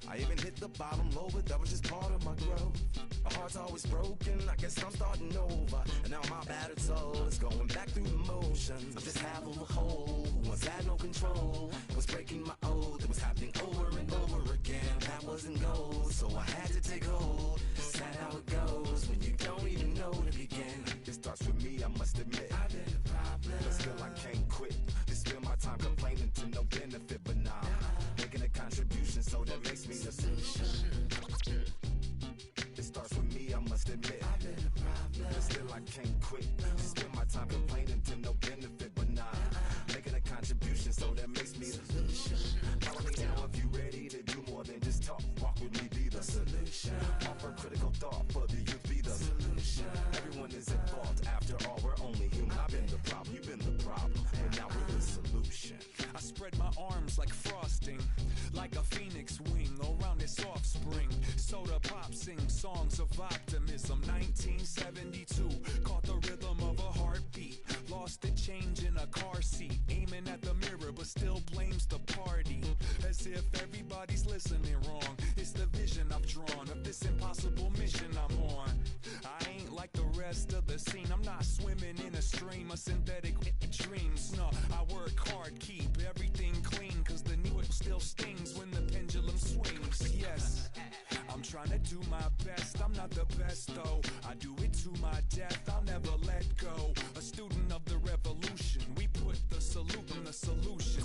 I even hit the bottom low, but that was just part of my growth. My heart's always broken, I guess I'm starting over. And now my battered soul is going back through the motions. I'm just half of a whole who once had no control. Was breaking my oath, it was happening over and over again. That wasn't gold, so I had to take hold. Sad how it goes when you don't even know to begin. It starts with me, I must admit. I've been a problem, but still I can't quit. They spend my time complaining to no benefit, but nah, making a contribution, so that makes me the solution. It starts with me, I must admit. I've been a problem, but still I can't quit. They spend my time complaining to no benefit, but nah, making a contribution, so that makes me the solution. Follow me now if you ready to do more than just talk. Walk with me, be the solution. Offer critical thought for the youth, be the solution. Everyone is at fault, after all, we're only human. I've been the problem, you've been the problem, and now we're the solution. I spread my arms like frosting, like a phoenix wing around its offspring. Soda pop sings songs of optimism. 1972, caught the rhythm of a heartbeat. Lost the change in a car seat, aiming at the mirror but still blames the party. As if everybody's listening wrong. It's the vision I've drawn of this impossible mission I'm on. I ain't like the rest of the scene. I'm not swimming in a stream of synthetic dreams. No, I work hard, keep everything clean, cause the needle still stings when the pendulum swings. Yes, I'm trying to do my best. I'm not the best though, I do it to my death. I'll never let go. A student of the revolution, we put the salute in the solution.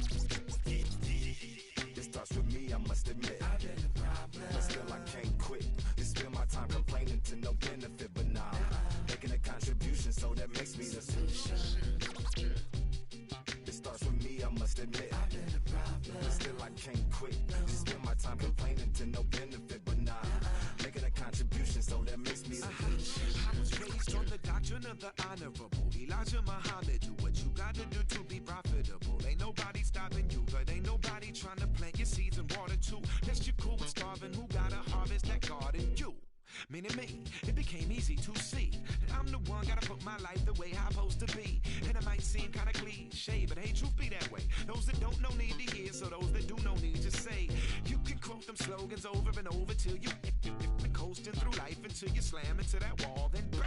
It starts with me, I must admit. I've been a problem, but still I can't quit. They spend my time complaining to no benefit, but nah, making a contribution, so that makes me the solution. It starts with me, I must admit. I've been a problem, but still I can't quit. They spend my time complaining to no benefit, but nah, making a contribution, so that makes me the solution. I was raised on the doctrine of the honorable Elijah Muhammad. Do what you gotta do to be profitable. Ain't nobody stopping you, but ain't nobody trying to plant your seeds and water too. Unless you're cool with starving, who gotta harvest that garden? You. Meaning me, it became easy to see that I'm the one gotta put my life the way I'm supposed to be. And it might seem kinda cliche, but hey, truth be that way. Those that don't know need to hear, so those that do know need to say. You can quote them slogans over and over till you coasting through life until you slam into that wall, then bang.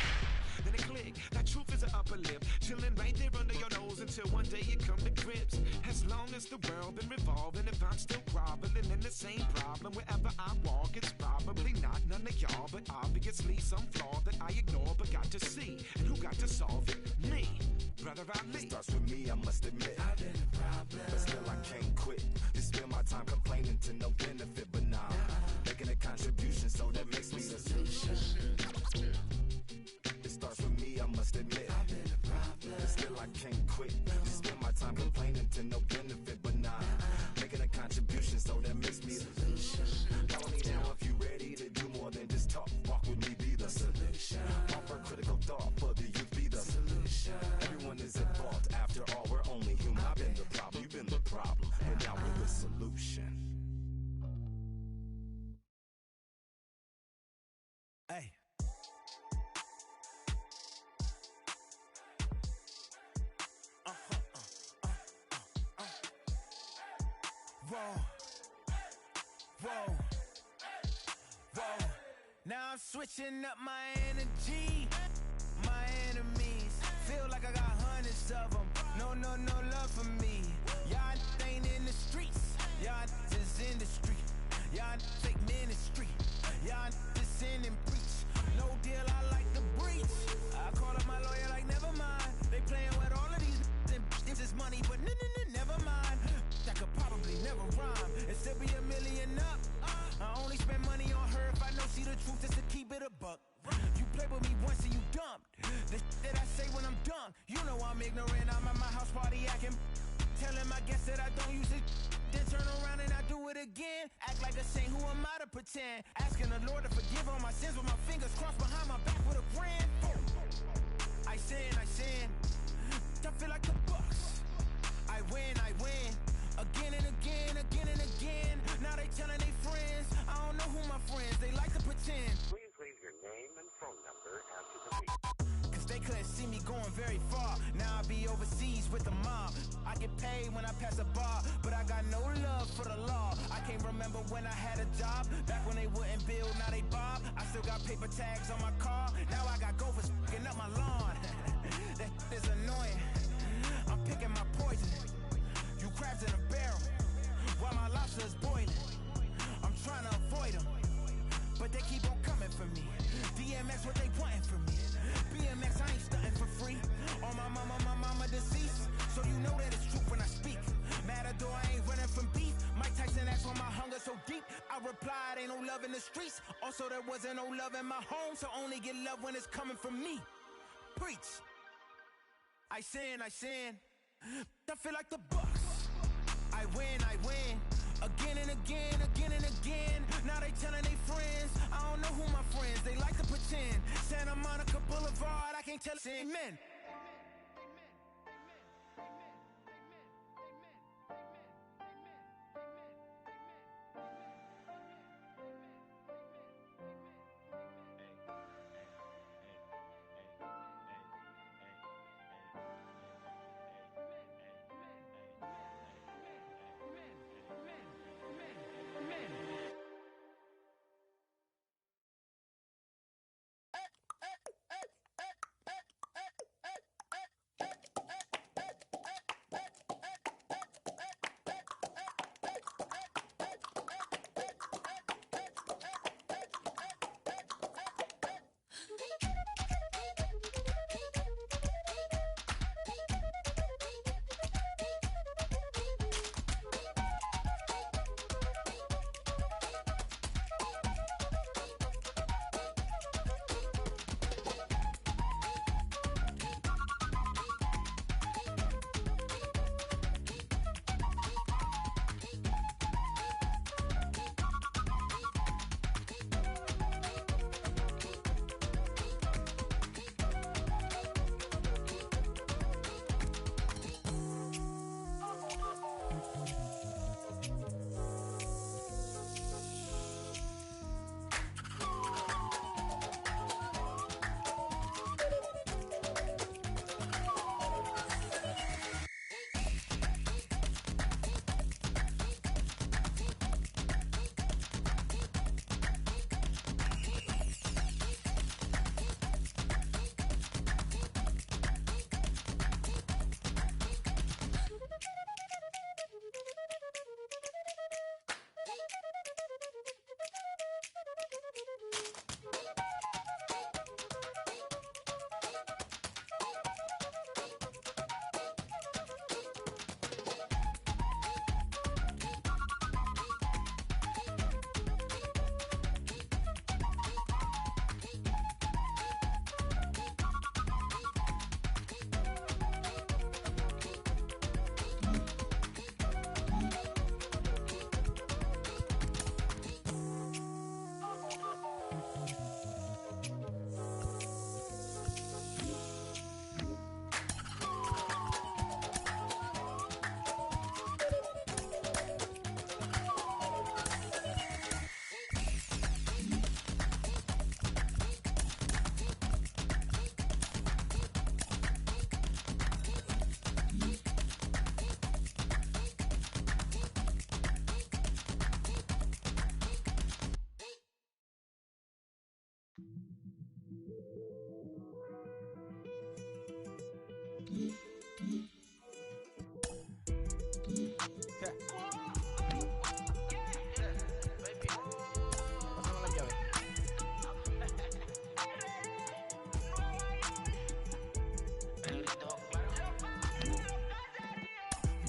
Then it click, that truth is an upper lip, chilling right there under your nose until one day you come to grips. As long as the world been revolving, if I'm still groveling in the same problem wherever I walk, it's probably not none of y'all, but obviously some flaw that I ignore but got to see. And who got to solve it? Me, brother Ali. It starts with me, I must admit. I've been a problem, but still I can't quit. They spend my time complaining to no benefit, but nah, making a contribution, so that makes me the solution. It starts with me, I must admit. I've been a problem, but still I can't quit. They spend my time complaining to no benefit, but nah, making a contribution, so that makes me the solution. Follow me now if you ready to do more than just talk. Walk with me, be the solution. Offer critical thought for the youth, be the solution. Everyone is at fault, after all, we're only human. I've been the problem, you've been the problem, and now we're the solution. Hey. Whoa, whoa, whoa. Now I'm switching up my energy. My enemies feel like I got hundreds of them. No love for me. Y'all ain't in the streets. Y'all just in the street. Y'all fake ministry. Y'all just sin and preach. No deal, I like the breach. I call up my lawyer like, never mind. They playing with all of these and this is money, but never mind. That could probably never rhyme and still be $1 million up. I only spend money on her if I know she the truth, just to keep it a buck. You play with me once and you dumped. The that I say when I'm done, you know I'm ignorant. I'm at my house party acting, telling my guests that I don't use it. Then turn around and I do it again. Act like a saint, who am I to pretend? Asking the Lord to forgive all my sins with my fingers crossed behind my back with a grin. I sin. I feel like the Bucks. I win. Again and again. Now they telling their friends. I don't know who my friends. They like to pretend me going very far. Now I be overseas with the mob. I get paid when I pass a bar, but I got no love for the law. I can't remember when I had a job. Back when they wouldn't build, now they bob. I still got paper tags on my car. Now I got gophers f***ing up my lawn. That is annoying. I'm picking my poison. You crabs in a barrel, while my lobster is boiling. I'm trying to avoid them, but they keep on coming for me. DMX, what they wanting from me? BMX, I ain't stunting for free. On my mama deceased, so you know that it's true when I speak. Matador, I ain't running from beef. Mike Tyson asked why my hunger so deep. I replied, ain't no love in the streets. Also, there wasn't no love in my home, so only get love when it's coming from me. Preach. I sin. I feel like the Bucks. I win. Again and again. Now they telling they friends. I don't know who my friends. They like to pretend. Santa Monica Boulevard, I can't tell it. Amen.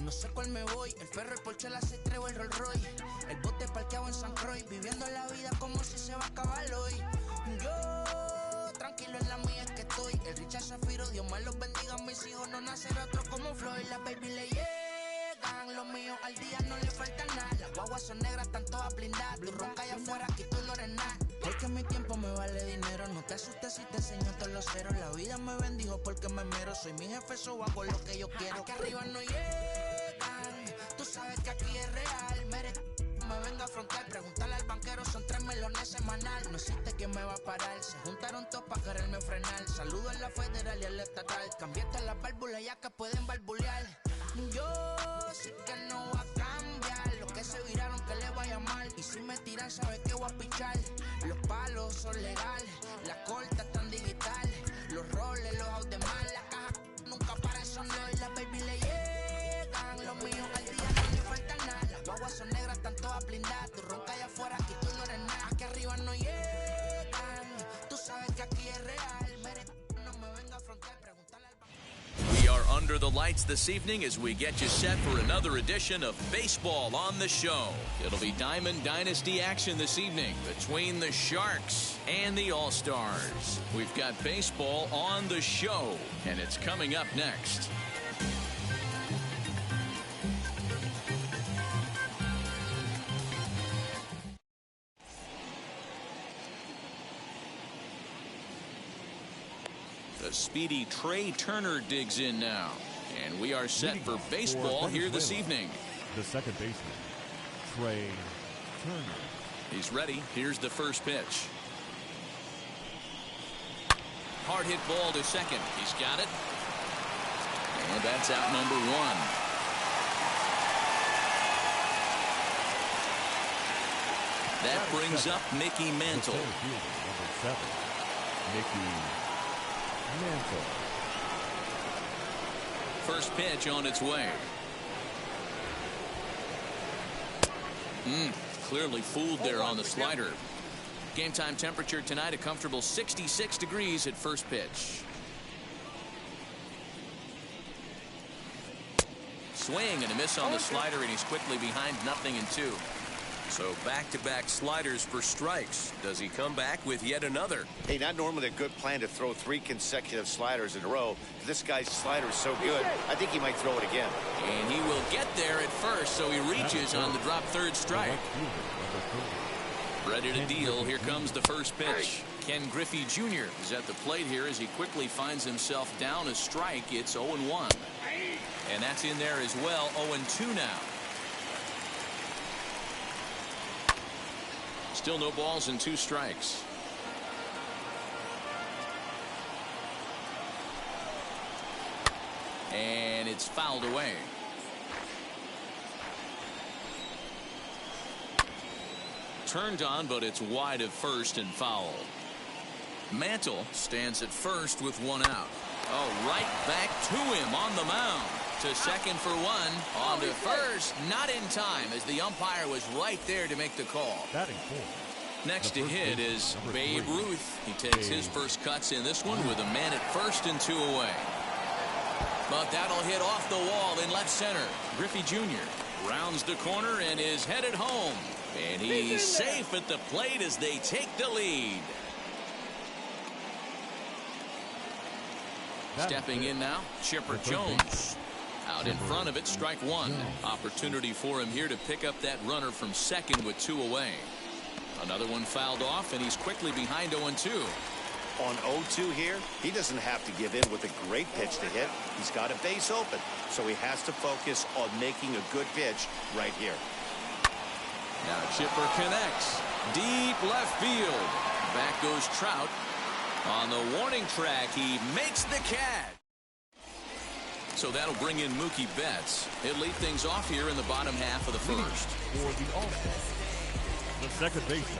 No sé cuál me voy, el ferro, el Porsche, la C3 o el Rolls Royce. El bote parqueado en San Croix, viviendo la vida como si se va a acabar hoy. Yo, tranquilo en la mía es que estoy. El Richard Zafiro, Dios más los bendiga, mis hijos no nacerá otro como Floyd. Las baby le llegan, los míos al día no le falta nada. Las guaguas son negras, están todas blindadas. Tú ronca allá afuera, aquí tú no eres nada. Es que mi tiempo me vale dinero, no te asustes si te enseño todos los ceros. La vida me bendijo porque me mero, soy mi jefe, so hago lo que yo quiero. Aquí arriba no llegan, tú sabes que aquí es real. me venga a frontear. Preguntarle al banquero, son 3 melones semanal. No existe quien me va a parar. Se juntaron todos para quererme frenar. Saludo en la federal y en la estatal. Cambiaste las válvulas ya que pueden barbulear. Yo sé que no va a cambiar. Los que se viraron que le vaya mal. Y si me tiran, sabes que voy a pichar. Los palos son legales. Las cortas están digitales. Los roles, los out de mal. La caja nunca para eso no. Y las baby le llegan. Los míos al día no le falta nada. Las guaguas son negras, están todas blindadas. Tu ronca allá afuera, aquí tú no eres nada. Aquí arriba no llegan. Tú sabes que aquí es real. Mere, no me venga a frontear. Preguntarle al We are under the lights this evening as we get you set for another edition of Baseball on the Show. It'll be Diamond Dynasty action this evening between the Sharks and the All-Stars. We've got baseball on the show, and it's coming up next. The speedy Trey Turner digs in now. And we are set for baseball here this evening. The second baseman, Trey Turner. He's ready. Here's the first pitch. Hard hit ball to second. He's got it. And that's out number one. That brings up Mickey Mantle. Number 7, Mickey Mantle. First pitch on its way. Clearly fooled there on the slider. Game time temperature tonight, a comfortable 66 degrees at first pitch. Swing and a miss on the slider, and he's quickly behind 0-2. So back-to-back sliders for strikes. Does he come back with yet another? Hey, not normally a good plan to throw 3 consecutive sliders in a row. This guy's slider is so good, I think he might throw it again. And he will get there at first, so he reaches on the drop third strike. Ready to deal. Here comes the first pitch. Ken Griffey Jr. is at the plate here as he quickly finds himself down a strike. It's 0-1. And that's in there as well. 0-2 now. Still no balls and 2 strikes. And it's fouled away. Turned on, but it's wide of first and foul. Mantle stands at first with 1 out. Oh, right back to him on the mound. To second for 1. On to first. Not in time, as the umpire was right there to make the call. Batting 4. Next to hit is Babe Ruth. He takes his first cuts in this one with a man at first and 2 away. But that'll hit off the wall in left center. Griffey Jr. rounds the corner and is headed home. And he's safe at the plate as they take the lead. Stepping in now, Chipper Jones. Out in front of it, strike 1. Opportunity for him here to pick up that runner from second with 2 away. Another one fouled off, and he's quickly behind 0-2. On 0-2 here, he doesn't have to give in with a great pitch to hit. He's got a base open, so he has to focus on making a good pitch right here. Now Chipper connects. Deep left field. Back goes Trout. On the warning track, he makes the catch. So that'll bring in Mookie Betts. He'll lead things off here in the bottom half of the first. For the All-Stars, the second baseman,